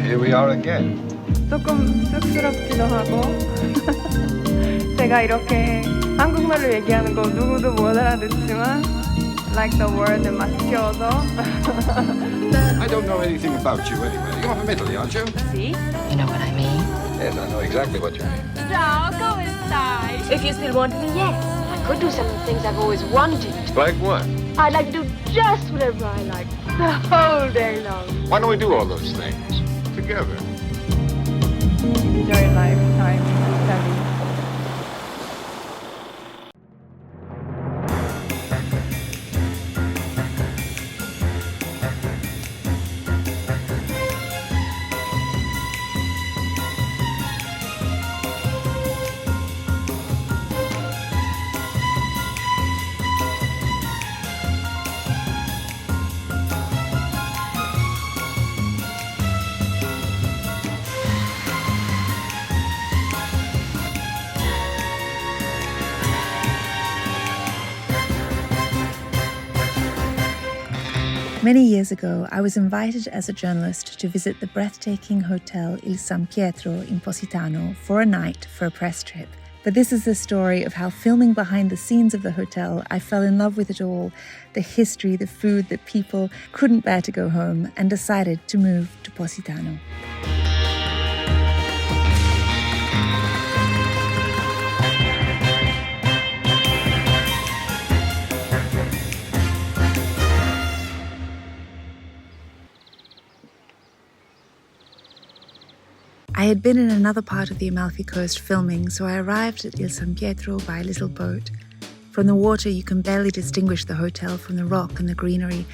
Here we are again. 조금 쑥스럽기도 하고 제가 이렇게 한국말로 얘기하는 거 누구도 못 알아듣지만 like the word 마스키어서 I don't know anything about you anyway. You're from Italy, aren't you? See? You know what I mean? Yes, I know exactly what you mean. Ciao, come stai? If you still want me, yes. I could do some of the things I've always wanted. Like what? I'd like to do just whatever I like, the whole day long. Why don't we do all those things together? Enjoy lifetime study. Many years ago, I was invited as a journalist to visit the breathtaking hotel Il San Pietro in Positano for a night for a press trip. But this is the story of how, filming behind the scenes of the hotel, I fell in love with it all, the history, the food, the people, couldn't bear to go home, and decided to move to Positano. I had been in another part of the Amalfi Coast filming, so I arrived at Il San Pietro by a little boat. From the water, you can barely distinguish the hotel from the rock and the greenery.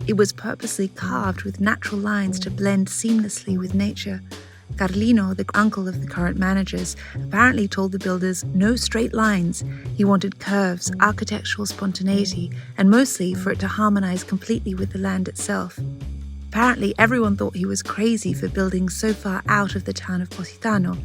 It was purposely carved with natural lines to blend seamlessly with nature. Carlino, the uncle of the current managers, apparently told the builders no straight lines. He wanted curves, architectural spontaneity, and mostly for it to harmonize completely with the land itself. Apparently, everyone thought he was crazy for building so far out of the town of Positano,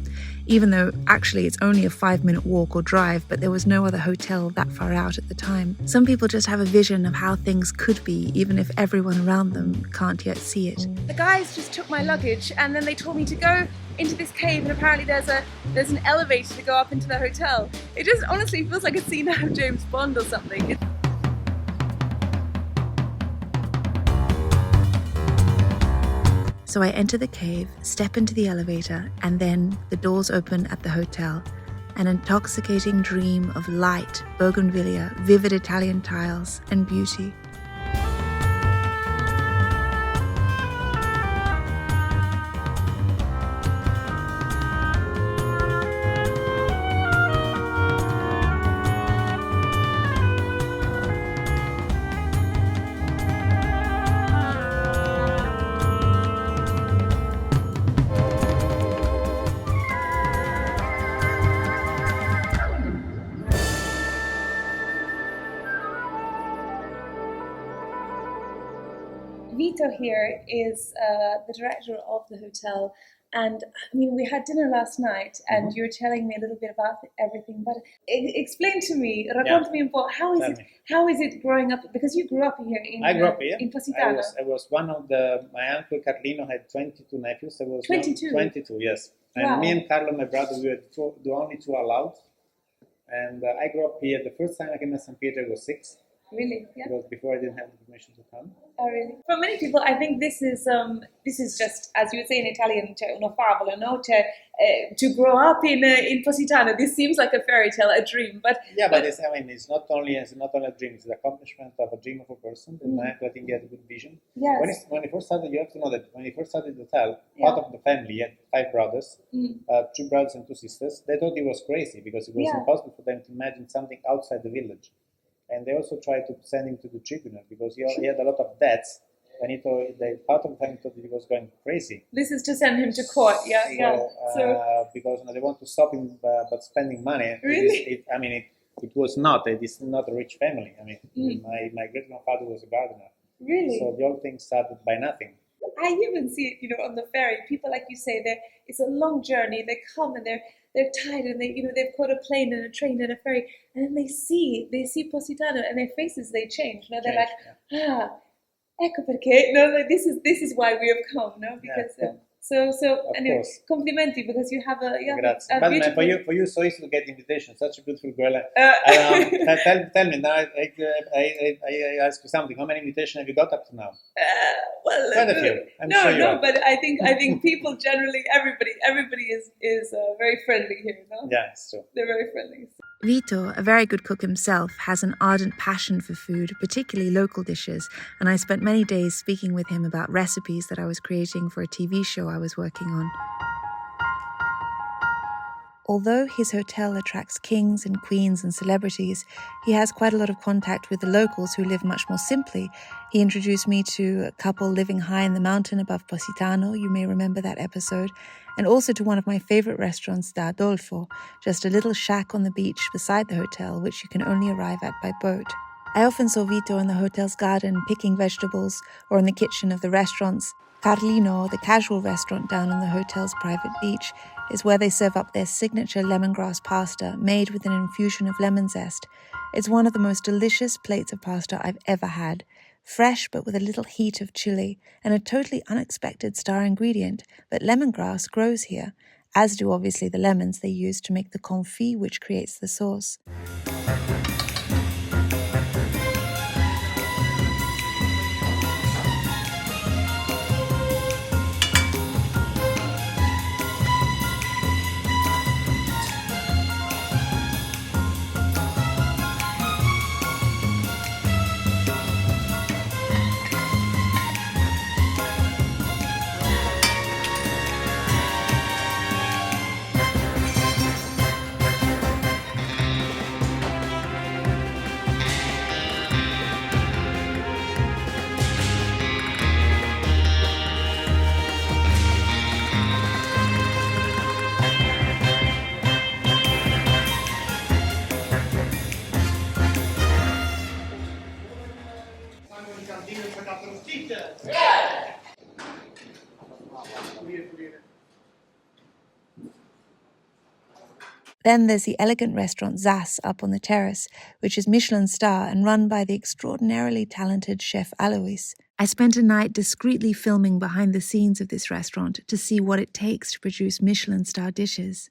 even though actually it's only a 5-minute walk or drive, but there was no other hotel that far out at the time. Some people just have a vision of how things could be, even if everyone around them can't yet see it. The guys just took my luggage and then they told me to go into this cave, and apparently there's an elevator to go up into the hotel. It just honestly feels like a scene out of James Bond or something. So I enter the cave, step into the elevator, and then the doors open at the hotel. An intoxicating dream of light, bougainvillea, vivid Italian tiles, and beauty. VITA here is the director of the hotel, and I mean, we had dinner last night and you were telling me a little bit about everything, but explain to me, raccontami un po', how is it growing up, because you grew up here in I grew up here. in Positano. I was one of my uncle Carlino had 22 nephews. I was 22? 22, yes. And Wow. me and Carlo, my brother, we were the only two allowed. And I grew up here. The first time I came to San Pietro, I was 6. Really? Yeah. Because before I didn't have the permission to come. Oh, really? For many people, I think this is just, as you would say in Italian, c'è una favola, no? To grow up in Positano, this seems like a fairy tale, a dream, but Yeah, but it's not only a dream; it's the accomplishment of a dream of a person. And I think he had a good vision. yes. When he first started, you have to know that when he first started the hotel, Yeah. part of the family, he had 5 brothers, 2 brothers and 2 sisters. They thought he was crazy because it was Yeah. impossible for them to imagine something outside the village. And they also tried to send him to the tribunal because he had a lot of debts. And he thought part of the family thought that he was going crazy. This is to send him to court, Because they want to stop him, but spending money. Really? It was not. It is not a rich family. I mean, my great grandfather was a gardener. Really? So the whole thing started by nothing. I even see it, on the ferry. People, like you say, it's a long journey. They come and they're tired, and they've caught a plane and a train and a ferry, and then they see Positano, and their faces they change. They're like, ecco perché. This is why we have come. Because Of anyway, course. complimenti because you have a Grazie. a But beautiful. for you, so easy to get invitation. Such a beautiful girl. Uh, Tell me now. I ask you something. How many invitations have you got up to now? well, Quite a few. I'm no, sure you no, are. but I think people generally, everybody is very friendly here. No, Yeah, it's true. they're very friendly. Vito, a very good cook himself, has an ardent passion for food, particularly local dishes, and I spent many days speaking with him about recipes that I was creating for a TV show I was working on. Although his hotel attracts kings and queens and celebrities, he has quite a lot of contact with the locals who live much more simply. He introduced me to a couple living high in the mountain above Positano, you may remember that episode, and also to one of my favorite restaurants, DOLCE, just a little shack on the beach beside the hotel, which you can only arrive at by boat. I often saw Vito in the hotel's garden picking vegetables or in the kitchen of the restaurants. Carlino, the casual restaurant down on the hotel's private beach, is where they serve up their signature lemongrass pasta made with an infusion of lemon zest. It's one of the most delicious plates of pasta I've ever had. Fresh but with a little heat of chili and a totally unexpected star ingredient, but lemongrass grows here, as do obviously the lemons they use to make the confit which creates the sauce. Then there's the elegant restaurant Zas up on the terrace, which is Michelin star and run by the extraordinarily talented chef Alois. I spent a night discreetly filming behind the scenes of this restaurant to see what it takes to produce Michelin star dishes.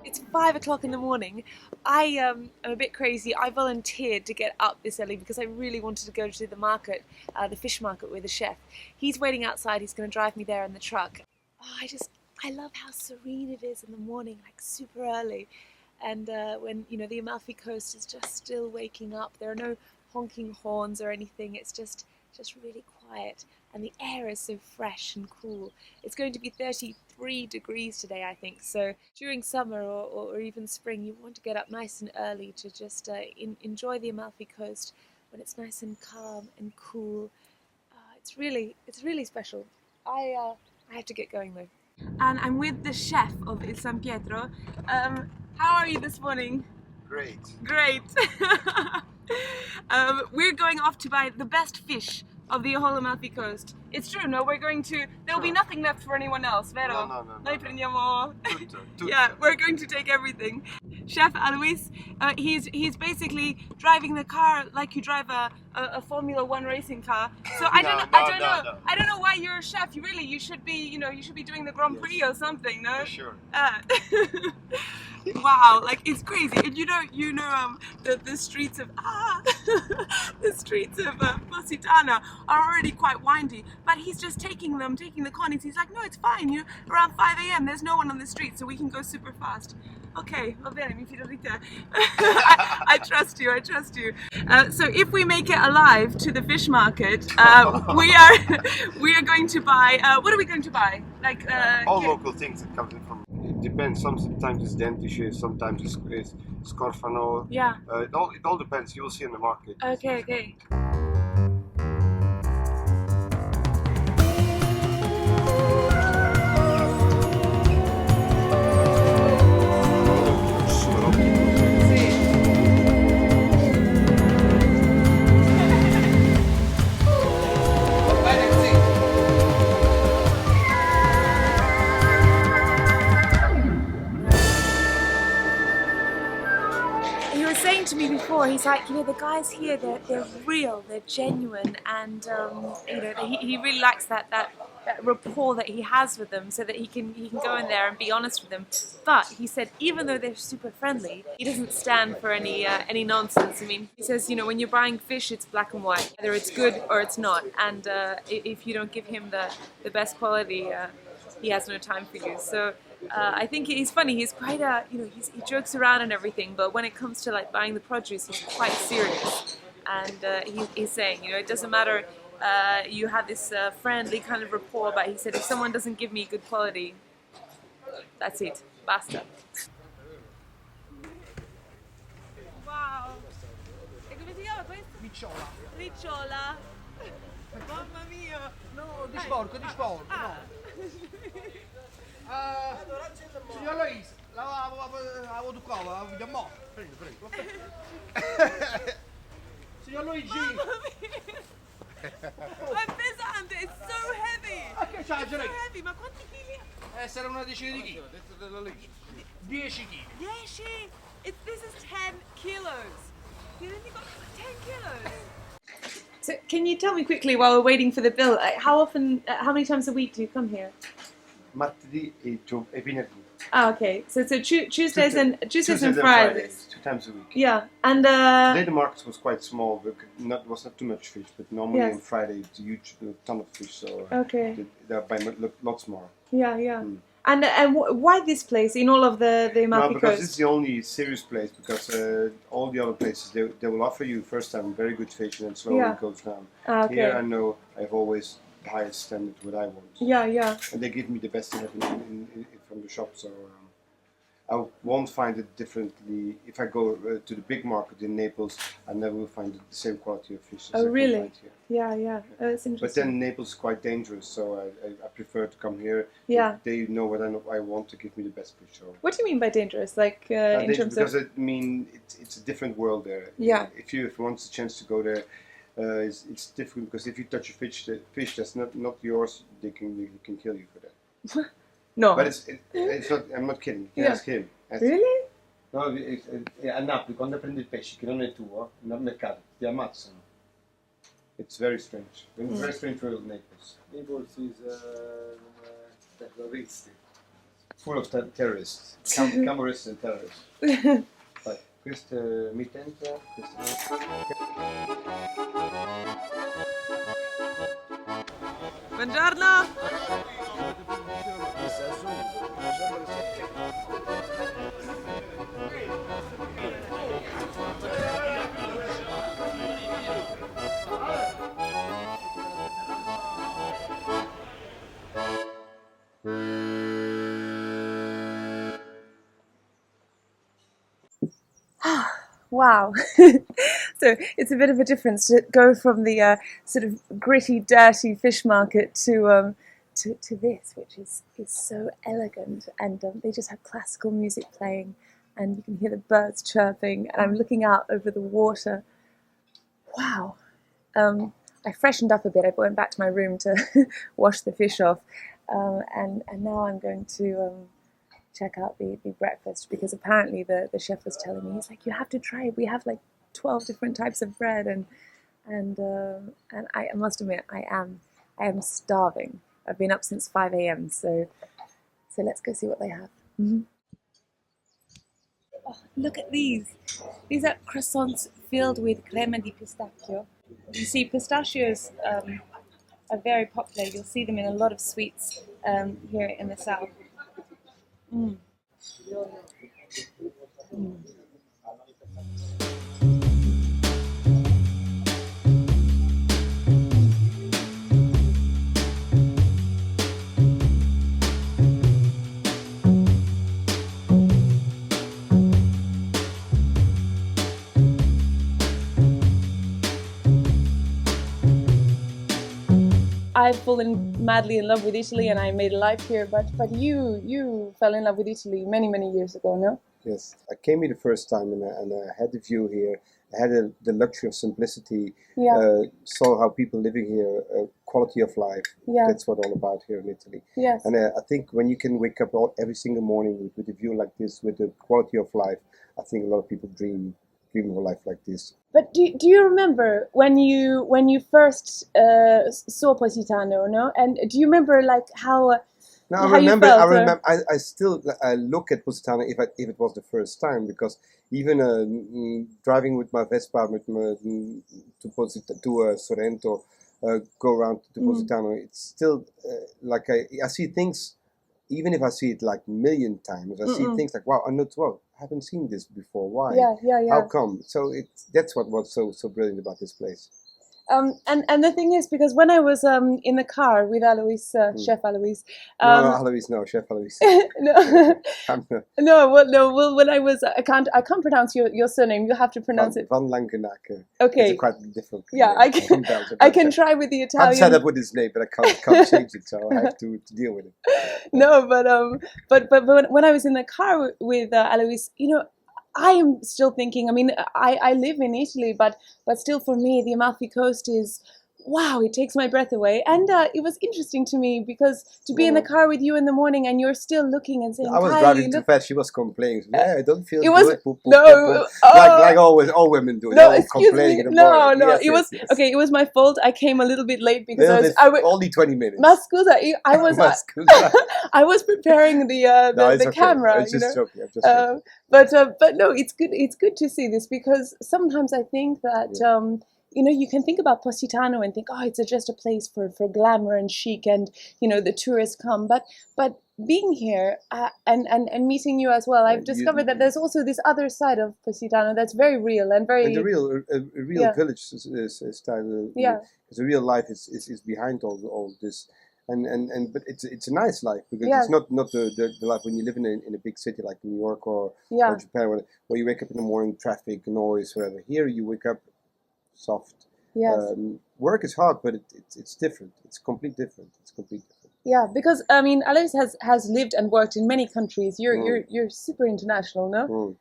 It's 5 o'clock in the morning. I am a bit crazy. I volunteered to get up this early because I really wanted to go to the market, the fish market with the chef. He's waiting outside. He's going to drive me there in the truck. Oh, I love how serene it is in the morning, like super early. And when, you know, the Amalfi Coast is just still waking up. There are no honking horns or anything. It's just really quiet. And the air is so fresh and cool. It's going to be 33 degrees today, I think. So during summer or even spring, you want to get up nice and early to just enjoy the Amalfi Coast when it's nice and calm and cool. It's really special. I have to get going though. And I'm with the chef of Il San Pietro. How are you this morning? Great. Great. We're going off to buy the best fish of the whole Amalfi Coast. It's true, no? There'll be nothing left for anyone else, vero? No. Noi prendiamo... Tutto. Yeah, we're going to take everything. Chef Alois, he's basically driving the car like you drive a Formula 1 racing car. So I don't know why you're a chef. You should be doing the Grand Prix or something, no? For sure. Wow, like it's crazy. And the streets of the streets of Positano are already quite windy, but he's just taking the corners. He's like, no, it's fine. Around 5 a.m. there's no one on the street, so we can go super fast. Okay, va bene, mi fido di te. I trust you. So if we make it alive to the fish market, we are going to buy. What are we going to buy? Like all local things that comes in from. It depends. Sometimes it's dentishes, sometimes it's scorfano. Yeah. It all depends. You will see in the market. Okay. He was saying to me before, he's like, the guys here, they're real, they're genuine, and he really likes that rapport that he has with them, so that he can go in there and be honest with them. But he said, even though they're super friendly, he doesn't stand for any nonsense. I mean, he says, when you're buying fish, it's black and white, either it's good or it's not, and if you don't give him the best quality, he has no time for you. So. I think he's funny. He's quite he jokes around and everything, but when it comes to like buying the produce, he's quite serious. And he's saying, it doesn't matter. You have this friendly kind of rapport, but he said if someone doesn't give me good quality, that's it. Basta. Wow. E come si chiama questo? Ricciola. Mamma mia. No, di sporco, no. Signor Lois, l'avevo tu qua, vediamo. Prego. Signor Luigi. È pesante, it's so heavy. Che c'ha, It's so heavy, ma quanti chili? Essere una decina di chili. 10 kg. 10? This is 10 kilos. You only got 10 kilos. So can you tell me quickly while we're waiting for the bill, how many times a week do you come here? Martedì e venerdì. Ah, okay. So Tuesdays and Fridays. 2 times a week. Yeah, and today the market was quite small. Was not too much fish, but normally Yes. on Friday it's a huge ton of fish. So Okay. they're buying lots more. Yeah. And why this place in all of the Amalfi Because Coast? it's the only serious place. Because all the other places they will offer you first time very good fish and then slowly Yeah. it goes down. Ah, okay. Here I know I've always the highest standard what I want. Yeah. And they give me the best they have from the shop, so I won't find it differently. If I go to the big market in Naples, I never will find the same quality of fish as I Oh, can really? find here. Yeah. Oh, that's interesting. But then Naples is quite dangerous, so I prefer to come here. Yeah. They know what I want to give me the best fish. So. What do you mean by dangerous? Like in terms because of? it's a different world there. Yeah. If you want a chance to go there, it's difficult because if you touch a fish that's not yours, they can kill you for that. No. But it's not. I'm not kidding. You can ask him. Really? No, a Napoli quando prendi il pesce che non è tuo nel mercato ti ammazzano. It's very strange. Very strange world, Naples. Naples is terroristi. full of terrorists, cameras and terrorists. But questo mittente, Buongiorno! Wow. So it's a bit of a difference to go from the sort of gritty, dirty fish market to this, which is so elegant, and they just have classical music playing, and you can hear the birds chirping, and I'm looking out over the water. Wow. I freshened up a bit. I went back to my room to wash the fish off, and now I'm going to check out the breakfast, because apparently the chef was telling me, he's like, you have to try it. We have like 12 different types of bread, and I must admit I am starving. I've been up since 5 a.m. so let's go see what they have. Mm-hmm. Oh, look at these. These are croissants filled with crema di pistachio. You see, pistachios are very popular. You'll see them in a lot of sweets here in the south. Mm. Mm. I've fallen madly in love with Italy, and I made a life here. But you fell in love with Italy many years ago, no? Yes, I came here the first time, and I had the view here. I had the luxury of simplicity. Yeah. Saw how people living here, quality of life. Yeah. That's what all about here in Italy. Yes. And I think when you can wake up every single morning with a view like this, with the quality of life, I think a lot of people dream of a life like this. But do you remember when you first saw Positano, no? And do you remember like how? No, how you felt, I remember. I still look at Positano if it was the first time, because even driving with my Vespa to Sorrento, go around to Positano, it's still like I see things. Even if I see it like a million times, I see things like, wow, I haven't seen this before. Why? Yeah. How come? So that's what was so brilliant about this place. And the thing is, because when I was in the car with Alois, Chef Alois, No, Chef Alois. no, well, when I was, I can't pronounce your surname. You have to pronounce it. Van Langenacker. Okay. It's quite different. Yeah, I can try with the Italian. I'm set up with his name, but I can't change it, so I have to deal with it. No, but when I was in the car with Alois, you know, I am still thinking. I mean, I live in Italy, but still, for me, the Amalfi Coast is, wow, it takes my breath away. And it was interesting to me, because to be in the car with you in the morning and you're still looking and saying, I was driving too fast. She was complaining. Yeah, I don't feel good. No, like all women do. No, They're excuse me. No, yes, it was yes. Okay. It was my fault. I came a little bit late because I was only 20 minutes. Ma scusa, I was I was preparing the okay. camera. I'm just joking. But no, it's good. It's good to see this, because sometimes I think that you know, you can think about Positano and think, oh, it's just a place for glamour and chic, and you know, the tourists come. But being here and meeting you as well, I've discovered that there's also this other side of Positano that's very real and very. And the real village style. Yeah. The real life is behind all this. But it's a nice life, because Yeah. it's not the life when you live in a big city like New York or Japan, where you wake up in the morning, traffic, noise, whatever. Here you wake up soft. Yes. Work is hard, but it's different. It's completely different. Yeah, because I mean, Alois has lived and worked in many countries. You're super international, no?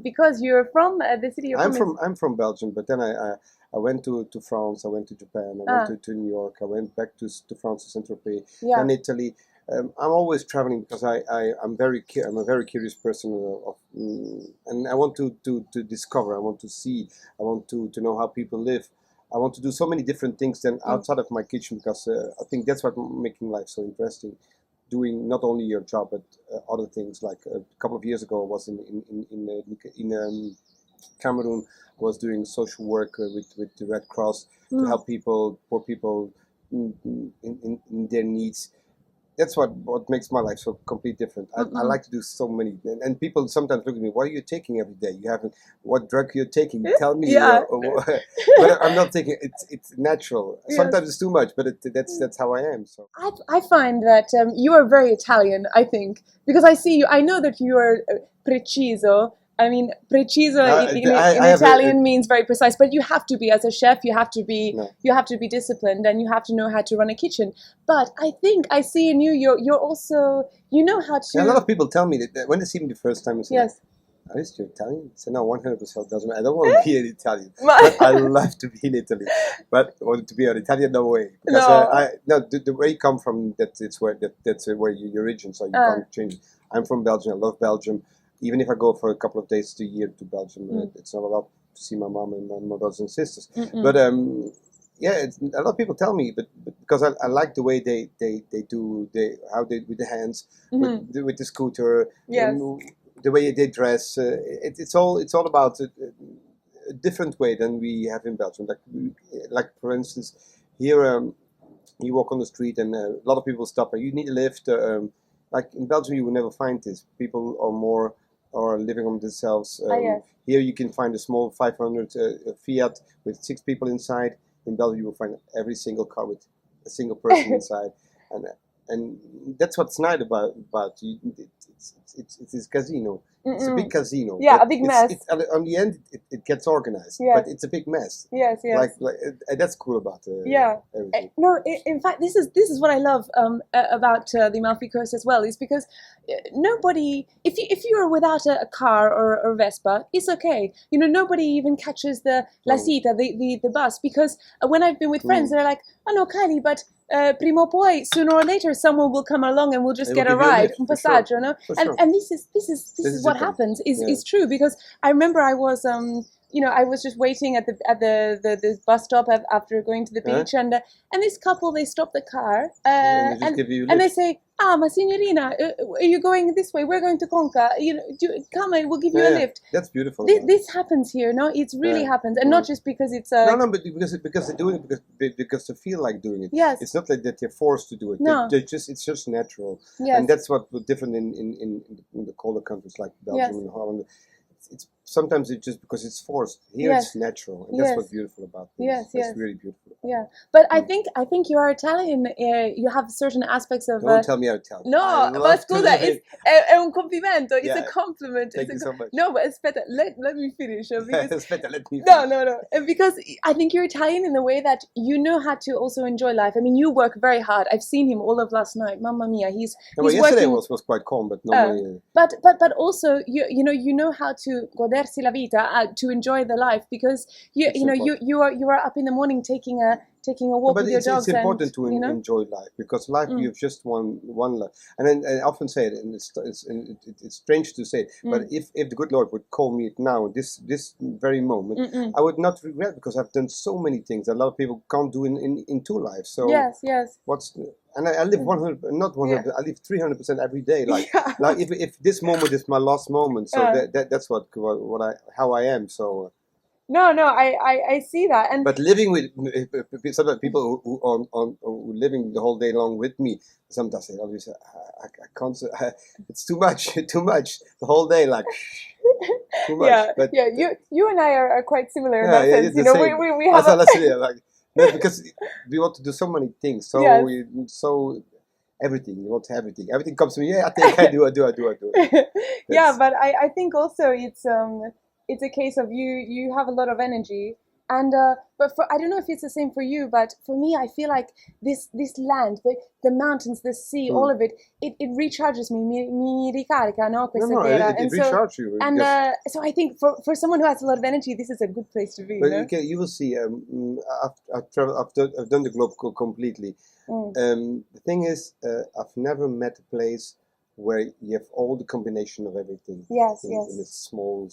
Because you're from the city of. I'm from Belgium, but then I went to France. I went to Japan. I went to New York. I went back to France, to Saint-Tropez, and Italy. I'm always traveling, because I'm a very curious person, and I want to discover. I want to see. I want to know how people live. I want to do so many different things than outside of my kitchen, because I think that's what making life so interesting. doing not only your job but other things. Like a couple of years ago, I was in Cameroon. I was doing social work with the Red Cross to help people, poor people, in their needs. That's what makes my life so completely different. I like to do so many, and people sometimes look at me. What are you taking every day? You haven't. What drug you're taking? Tell me. But I'm not taking. It's natural. Yes. Sometimes it's too much, but that's how I am. So I find that you are very Italian. I think because I see you. I know that you are preciso. I mean, preciso in Italian means very precise, but you have to be, as a chef, you have to be disciplined, and you have to know how to run a kitchen. But I think I see in you, you're also, you know how to. Yeah, a lot of people tell me that when they see me the first time, they say, yes. Are you Italian? I say, no, 100% doesn't matter. I don't want to be an Italian. But I love to be in Italy. But to be an Italian, no way. Because the way you come from, that's where your origin, so you can't change it. I'm from Belgium. I love Belgium. Even if I go for a couple of days a year to Belgium, it's not a lot to see my mom and my brothers and sisters. But a lot of people tell me, but because I like the way they do with the hands, with the scooter, the way they dress. It's all about a different way than we have in Belgium. Like for instance, here you walk on the street and a lot of people stop. You need a lift. Like in Belgium, you will never find this. People are living on themselves. Here you can find a small 500 Fiat with 6 people inside. In Belgium, you will find every single car with a single person inside, and that's what's nice about you. It's this casino. It's a big casino. Yeah, a big mess. On the end, it gets organized, but it's a big mess. Yes, yes. Like that's cool about everything. No, in fact, this is what I love about the Amalfi Coast as well. Is because nobody, if you are without a car or a Vespa, it's okay. You know, nobody even catches the La Cita, the bus, because when I've been with friends, they're like, oh no, Kylie, but prima o poi, sooner or later, someone will come along and we'll just get a ride, un passaggio, sure. no? Sure. And this is what happens. Is true, because I remember I was I was just waiting at the bus stop after going to the beach, and this couple, they stop the car and they say, ma signorina, are you going this way? We're going to Conca. Come and we'll give you a lift. That's beautiful. This happens here, no? It really happens, and not just because it's no, but because they do it because they feel like doing it. Yes. It's not like that they're forced to do it. No. It's just natural. Yes. And that's what's different in the colder countries like Belgium and Holland. It's sometimes it's just because it's forced. Here it's natural, and that's what's beautiful about this. It's really beautiful. Yeah, but I think you are Italian. You have certain aspects of. Don't tell me I'm Italian. No, ma scusa, è un complimento. It's a compliment. Thank you so much. No, but aspetta, let me finish. Aspetta, let me finish. No. Because I think you're Italian in the way that you know how to also enjoy life. I mean, you work very hard. I've seen him all of last night. Mamma mia, he's yesterday working. was quite calm, but normally. But also you know how to godersi la vita, to enjoy the life, because you are up in the morning taking a walk with your dogs. It's important to enjoy life, because life you've just one life. And then I often say it, and it's strange to say it, but if the good Lord would call me now, this very moment, I would not regret, because I've done so many things that a lot of people can't do in 2 lives. So yes. And I live 100, not 100. I live 300% every day. Like if this moment is my last moment, so that's how I am. So. No, I see that. But living with some people who living the whole day long with me, sometimes they always say, I can't. It's too much. The whole day, like too much. Yeah, but you and I are quite similar in that sense. We have. No, because we want to do so many things. So everything. You want everything. Everything comes to me. Yeah, I think I do. Yeah, but I think also it's a case of you have a lot of energy, and but I don't know if it's the same for you, but for me, I feel like this land, the mountains, the sea, all of it recharges me, mi ricarica, no? It recharges you. And so I think for someone who has a lot of energy, this is a good place to be. But you will see. I've done the globe completely. The thing is, I've never met a place where you have all the combination of everything. Yes. In a small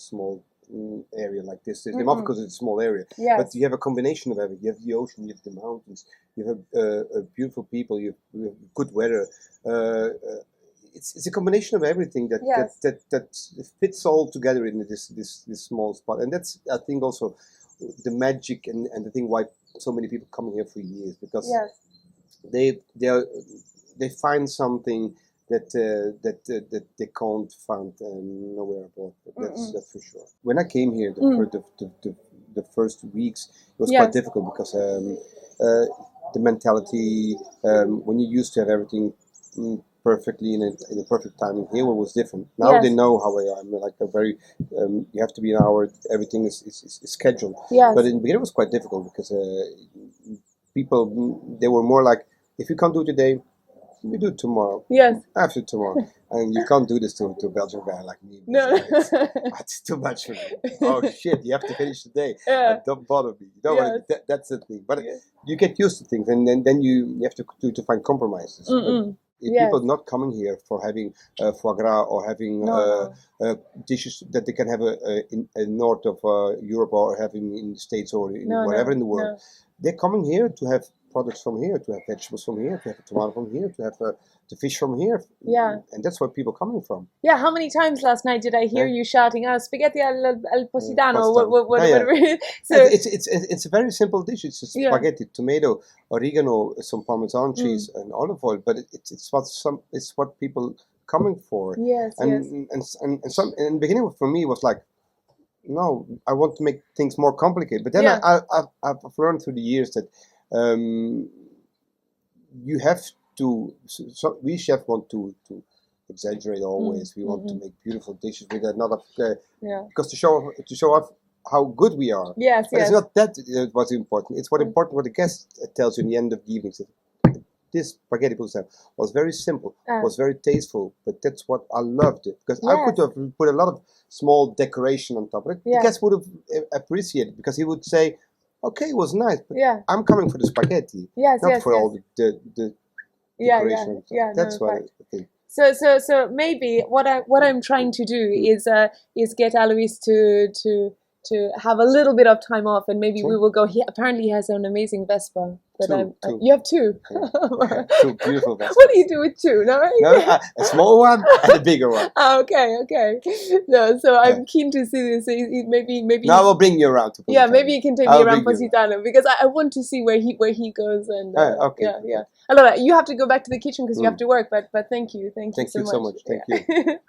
area like this. The Amalfi Coast is a small area, but you have a combination of everything. You have the ocean, you have the mountains, you have beautiful people, you have good weather. It's a combination of everything that fits all together in this small spot, and that's, I think, also the magic and the thing why so many people come here for years, because they find something that they can't find nowhere abroad. That's for sure. When I came here, the first weeks, it was quite difficult because the mentality, when you used to have everything perfectly in a perfect timing, here it was different. Now they know how I am. Like a very, you have to be an hour. Everything is scheduled. But in the beginning, it was quite difficult because people, they were more like, if you can't do it today, we do it tomorrow. After tomorrow. And you can't do this to a Belgian guy like me. No. It's too much for me. Oh shit, you have to finish today. Don't bother me. You don't want to, that's the thing. But you get used to things, and then you have to find compromises. If people are not coming here for having foie gras or having dishes that they can have in north of Europe or having in the States or in wherever in the world, they're coming here to have products from here, to have vegetables from here, to have tomato from here, to have the fish from here. And that's where people are coming from. How many times last night did I hear you shouting, spaghetti al Positano? So it's a very simple dish. It's just spaghetti, tomato, oregano, some Parmesan cheese, and olive oil. But it's what people coming for. And some in the beginning for me was like, no, I want to make things more complicated. But then I've learned through the years that you have to. So we chefs want to exaggerate always. We want to make beautiful dishes with another because to show off how good we are. But it's not that what's important. It's important what the guest tells you in the end of the evening. So, this spaghetti was very simple, was very tasteful, but that's what I loved it. Because I could have put a lot of small decoration on top of it. The guest would have appreciated it because he would say, okay, it was nice, but I'm coming for the spaghetti, not for all the decoration. That's what I think. So maybe what I'm trying to do is get Alois to have a little bit of time off, and maybe we will go. Apparently, he has an amazing Vespa. Two. You have two. Two beautiful Vespas. What do you do with two? No, a small one and a bigger one. Okay. No, so I'm keen to see this. Maybe. Now I will bring you around to Positano. Maybe you can take me around Positano because I want to see where he goes. And Allora, you have to go back to the kitchen because you have to work. But thank you so much. Thank you.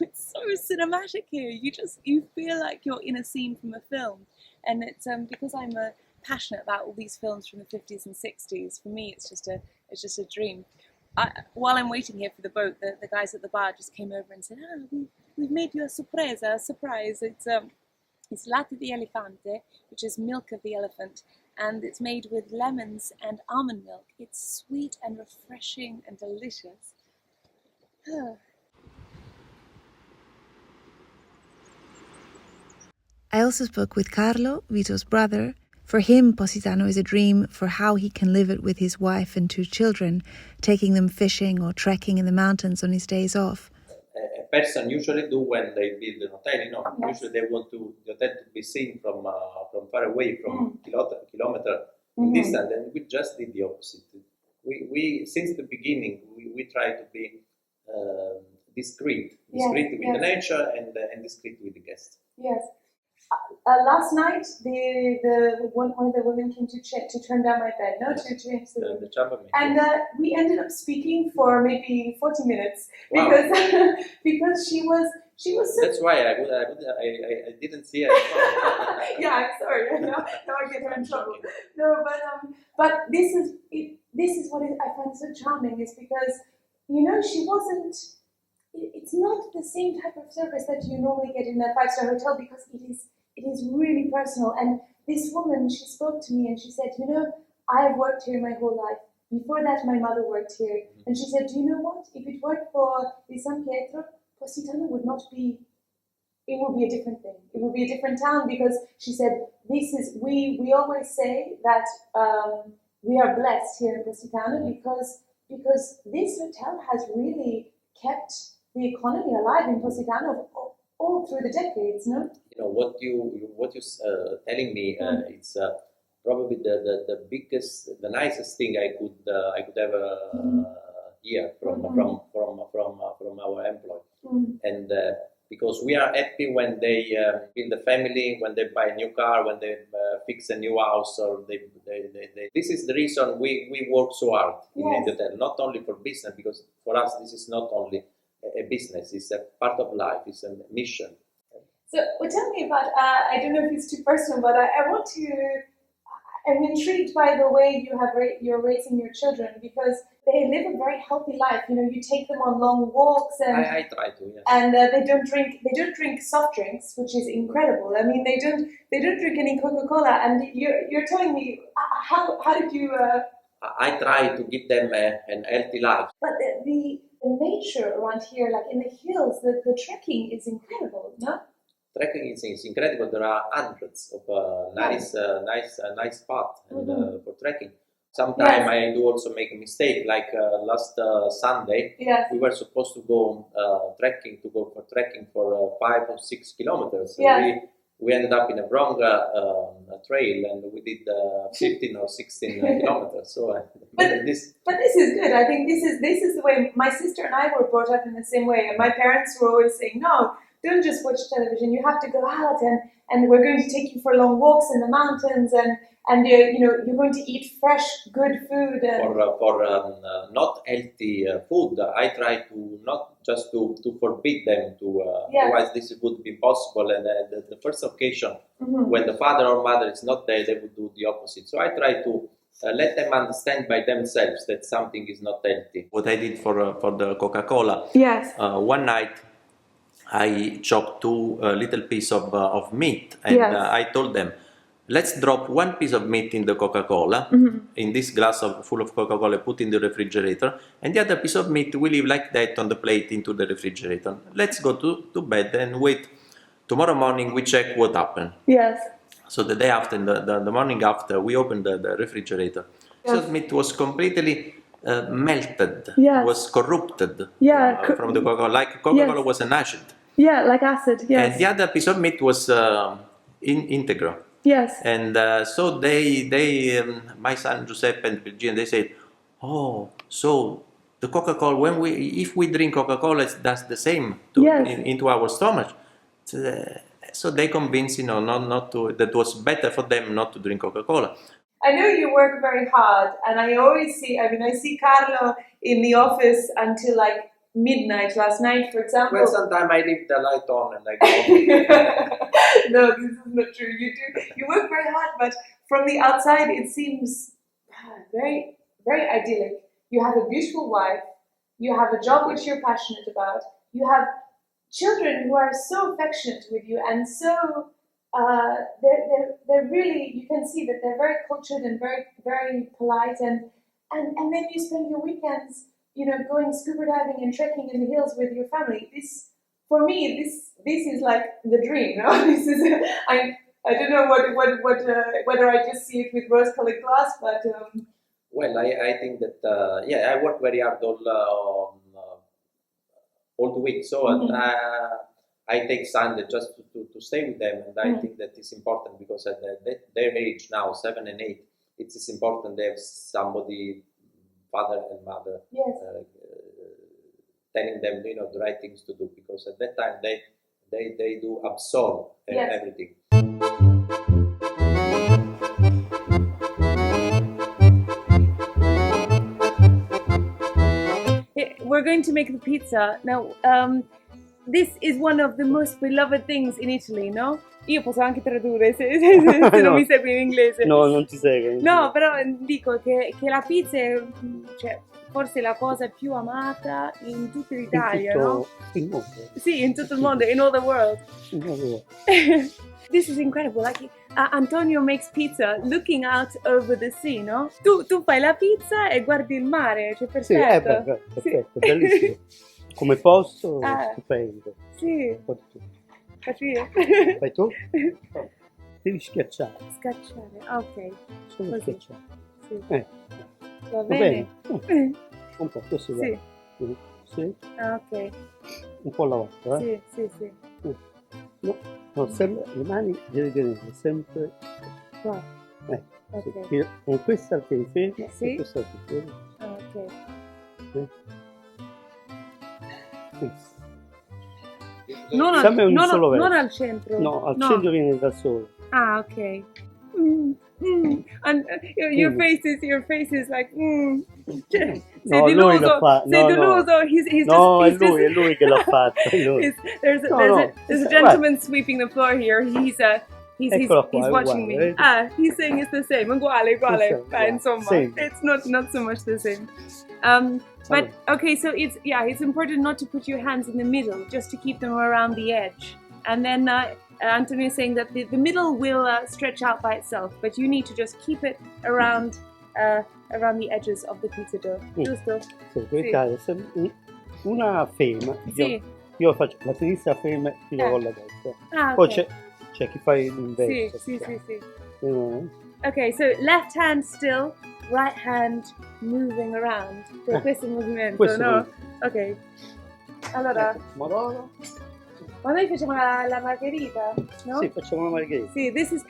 It's so cinematic here. You feel like you're in a scene from a film, and it's because I'm passionate about all these films from the 50s and 60s. For me, it's just a dream. While I'm waiting here for the boat, the guys at the bar just came over and said, we've made you a surprise. It's latte di elefante, which is milk of the elephant, and it's made with lemons and almond milk. It's sweet and refreshing and delicious. I also spoke with Carlo, Vito's brother. For him, Positano is a dream for how he can live it with his wife and 2 children, taking them fishing or trekking in the mountains on his days off. A person usually do when they build an hotel, usually they want the hotel to be seen from far away, from kilometer distance, and we just did the opposite. We since the beginning, we try to be discreet with the nature and discreet with the guests. Last night, one of the women came to turn down my bed, to change the room. And we ended up speaking for maybe 40 minutes because she was so... That's why I didn't see her. I'm sorry. Now I get her in trouble. No, but this is what I find so charming, is because she wasn't. It's not the same type of service that you normally get in a 5-star hotel, because it is really personal. And this woman, she spoke to me and she said, I've worked here my whole life, Before that, my mother worked here, and she said, "Do you know what? If it weren't for Il San Pietro, Positano would not be. It would be a different thing. It would be a different town because she said this is we always say that we are blessed here in Positano because this hotel has really kept the economy alive in Positano all through the decades, no?" What you telling me, it's probably the biggest, the nicest thing I could ever hear from our employee, and because we are happy when they build a family, when they buy a new car, when they fix a new house, or they this is the reason we work so hard in the hotel, not only for business, because for us this is not only a business, it's a part of life, it's a mission. So, tell me about, I don't know if it's too personal, but I'm intrigued by the way you're raising your children because they live a very healthy life. You take them on long walks, and I try to, yes. And they don't drink soft drinks, which is incredible. I mean, they don't drink any Coca-Cola, and you're telling me how did you? I try to give them an healthy life. But the nature around here, like in the hills, the trekking is incredible, no? Trekking is incredible. There are hundreds of nice spots for trekking. Sometimes I do also make a mistake. Like last Sunday, we were supposed to go trekking for 5 or 6 kilometers. We ended up in a wrong trail, and we did 15 or 16 kilometers. So, but this is good. I think this is the way my sister and I were brought up in the same way. And my parents were always saying, "No, don't just watch television. You have to go out, and we're going to take you for long walks in the mountains, and you're going to eat fresh, good food." For not healthy food, I try to not just to forbid them to. Otherwise, this would be impossible. And the first occasion when the father or mother is not there, they would do the opposite. So I try to let them understand by themselves that something is not healthy. What I did for the Coca-Cola. Yes. One night, I chopped 2 little pieces of meat, and I told them, let's drop 1 piece of meat in the Coca-Cola, in this glass full of Coca-Cola, put in the refrigerator, and the other piece of meat we leave like that on the plate into the refrigerator. Let's go to bed and wait. Tomorrow morning we check what happened. Yes. So the day after, the morning after, we opened the refrigerator. So the meat was completely melted, was corrupted from the Coca-Cola, like Coca-Cola was an acid. Yeah, like acid, yes. And the other piece of meat was integral. Yes. And so they my son Giuseppe and Virginia, they said, "Oh, so the Coca-Cola, if we drink Coca-Cola, it does the same into our stomach." So they convinced, not to, that was better for them not to drink Coca-Cola. I know you work very hard, and I always see, I see Carlo in the office until like midnight last night, for example. Well, sometimes I leave the light on and I go. No, this is not true. You work very hard, but from the outside it seems very, very idyllic. You have a beautiful wife, you have a job which you're passionate about, you have children who are so affectionate with you, and so they're really, you can see that they're very cultured and very, very polite, and then you spend your weekends going scuba diving and trekking in the hills with your family. This, for me, this is like the dream. No? This is I don't know whether I just see it with rose-colored glass, but. Well, I think that I work very hard all the week, so I take Sunday just to stay with them, and I think that is important because at their age now, 7 and 8, it is important they have somebody. Father and mother, telling them the right things to do, because at that time they do absorb everything. We're going to make the pizza now. This is one of the most beloved things in Italy, no? Io posso anche tradurre se non mi segui in inglese. No, non ti seguo. No, però dico che la pizza è forse la cosa più amata in tutta l'Italia, no? Il mondo. Sì, in tutto il mondo, in all the world. This is incredible. Like, Antonio makes pizza looking out over the sea, no? Tu fai la pizza e guardi il mare, cioè Sì, perfetto. perfetto, bellissimo. Come posto, Ah. stupendo. Sì, Un po' di tutto. capito? Fai tu? Devi schiacciare, Scacciare, ah, ok. solo Così. schiacciare. Sì. Va Va bene? bene? Un po' così, Sì. va. Sì. Ah, ok. Un po' alla volta, Sì, sì, sì. No, sempre, le mani devi tenerle sempre Qua. sì. Ok. Con questa tieni ferma Sì. e questa tieni ferma. Ah, ok. Non al centro. No, al centro viene da solo. Ah, ok. And your face is like. No, lui lo fa. Sei deluso. No, è lui che l'ha fatto. There's a gentleman sweeping the floor here. He's watching me. Vedi? He's saying it's the same. Uguale. Insomma, Same. it's not so much the same. But okay, so it's important not to put your hands in the middle, just to keep them around the edge. And then Antonio is saying that the middle will stretch out by itself, but you need to just keep it around the edges of the pizza dough. Giusto? Sì, devi dare una ferma. Sì. Io faccio la sinistra ferma e chiudo con la destra. Ah, Poi okay. c'è chi fa l'inverso. Sì. No? Okay, so left hand still, right hand moving around. Per questo movimento, no? Ok. Allora, Madonna. ma noi facciamo la margherita, no? Sì, facciamo la margherita. Sì, this is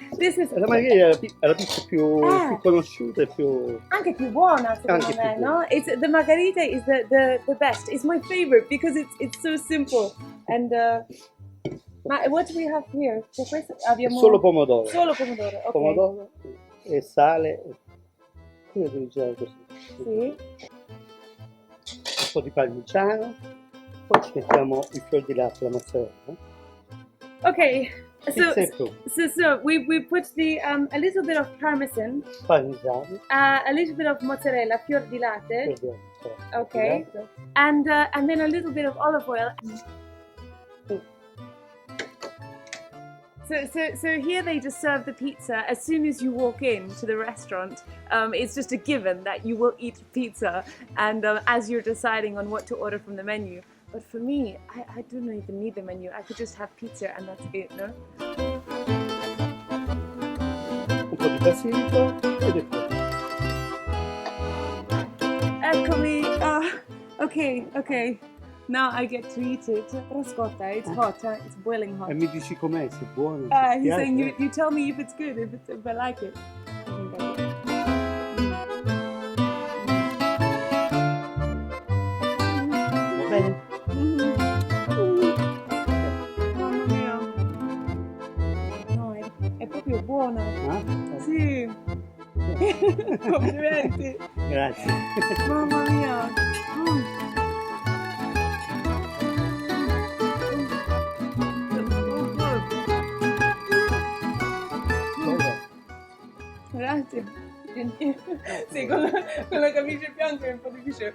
La margherita è la pizza più conosciuta e più... anche più buona secondo me, no? The margherita is the best. It's my favorite because it's so simple. And ma what do we have here? Cioè, questo abbiamo Solo pomodoro. Solo pomodoro, ok. Pomodoro e sale. Io devo usare così. Sì. Un po' di parmigiano. Poi ci mettiamo il fior di latte, la mozzarella. Okay, So we put a little bit of parmesan, parmigiano. a little bit of mozzarella, fior di latte, okay, and then a little bit of olive oil. So here they just serve the pizza as soon as you walk in to the restaurant. It's just a given that you will eat pizza, and as you're deciding on what to order from the menu. But for me, I don't even need the menu. I could just have pizza and that's it, no? Un po' di basilico ed è tutto. Eccomi. Okay. Now I get to eat it. Rascotta, it's hot, it's boiling hot. E mi dici com'è, se è buono? He's saying you tell me if it's good, if I like it. Va bene? Mamma mia. No, è proprio buona. Sì. Complimenti. Grazie. Mamma mia. Grazie. Sì, con la camicia bianca è un po' difficile.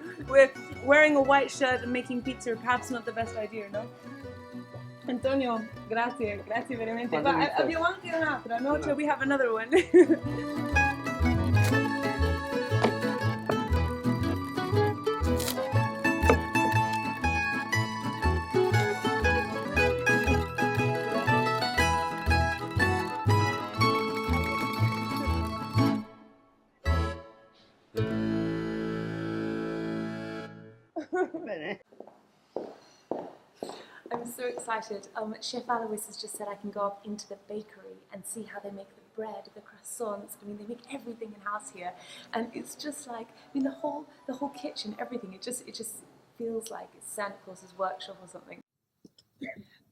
Wearing a white shirt and making pizza perhaps not the best idea, no? Antonio, grazie veramente. Ma abbiamo anche un'altra, no? Cioè, we have another one. Bene? I'm so excited. Chef Alois has just said I can go up into the bakery and see how they make the bread, the croissants. I mean, they make everything in house here, and it's just like, I mean, the whole kitchen, everything. It just feels like it's Santa Claus's workshop or something.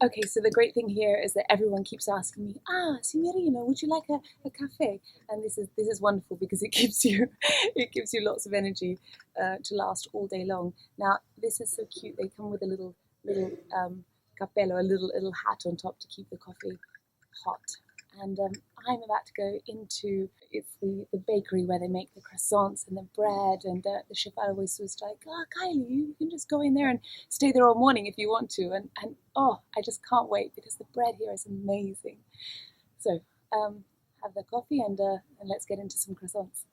Okay, so the great thing here is that everyone keeps asking me, signorina, would you like a cafe? And this is wonderful because it gives you lots of energy to last all day long. Now, this is so cute. They come with a little cappello, a little hat on top to keep the coffee hot. And I'm about to go into the bakery where they make the croissants and the bread, and the chef always was like, Kylie, you can just go in there and stay there all morning if you want to. And I just can't wait because the bread here is amazing. So have the coffee and let's get into some croissants.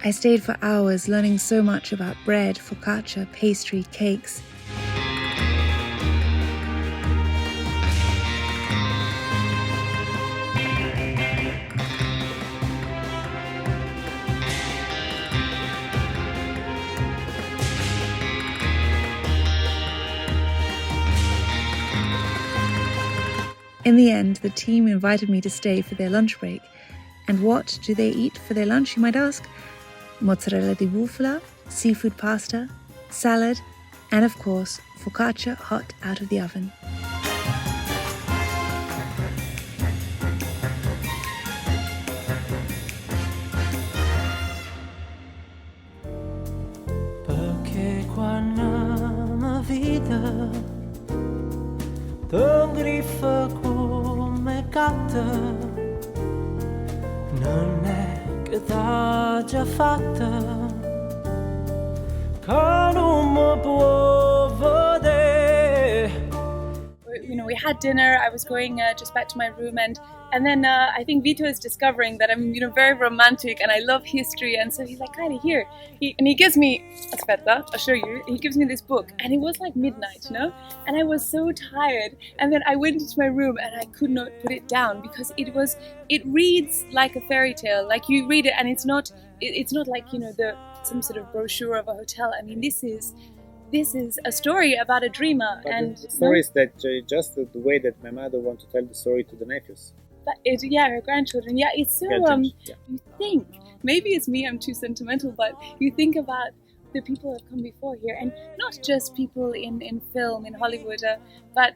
I stayed for hours learning so much about bread, focaccia, pastry, cakes. In the end, the team invited me to stay for their lunch break. And what do they eat for their lunch, you might ask? Mozzarella di bufala, seafood pasta, salad, and of course, focaccia hot out of the oven. Perché quando mi vita tu griffa come gatta non è che t'ha già fatta che non mi può vedere. We had dinner. I was going just back to my room, and then I think Vito is discovering that I'm very romantic and I love history, and so he's like, Kylie, here, and he gives me, aspetta, I'll show you. He gives me this book, and it was like midnight, and I was so tired, and then I went into my room and I could not put it down because it reads like a fairy tale, like you read it, and it's not like some sort of brochure of a hotel. I mean, this is a story about a dreamer. But and the story is that just the way that my mother wants to tell the story to the nephews. But her grandchildren. Yeah, it's so. You think maybe it's me. I'm too sentimental, but you think about the people who have come before here, and not just people in film in Hollywood, but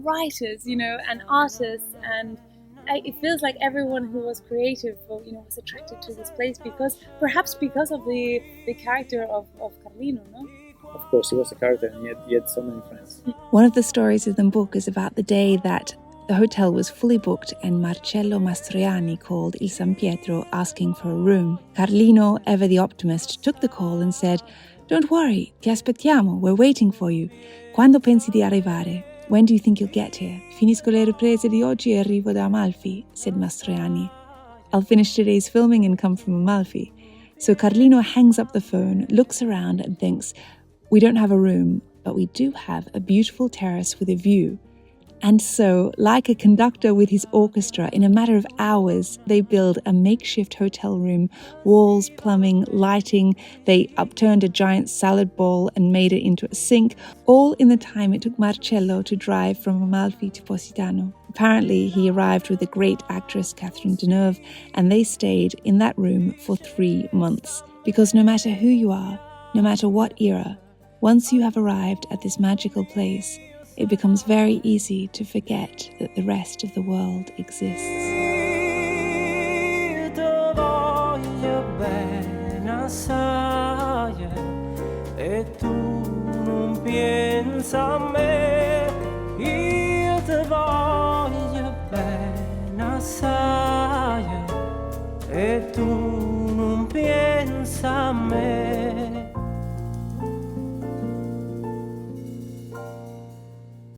writers, and artists, and it feels like everyone who was creative, was attracted to this place because of the character of Carlino, no? Of course, he was a character, and he had so many friends. One of the stories in the book is about the day that the hotel was fully booked and Marcello Mastroianni called Il San Pietro asking for a room. Carlino, ever the optimist, took the call and said, "Don't worry, ti aspettiamo, we're waiting for you. Quando pensi di arrivare? When do you think you'll get here?" "Finisco le riprese di oggi e arrivo da Amalfi," said Mastroianni. "I'll finish today's filming and come from Amalfi." So Carlino hangs up the phone, looks around and thinks, "We don't have a room, but we do have a beautiful terrace with a view." And so, like a conductor with his orchestra, in a matter of hours, they build a makeshift hotel room, walls, plumbing, lighting. They upturned a giant salad bowl and made it into a sink, all in the time it took Marcello to drive from Amalfi to Positano. Apparently, he arrived with the great actress Catherine Deneuve, and they stayed in that room for 3 months. Because no matter who you are, no matter what era, once you have arrived at this magical place, it becomes very easy to forget that the rest of the world exists. E tu non pensa a me, io ti voglio bene assai, e tu non pensa a me.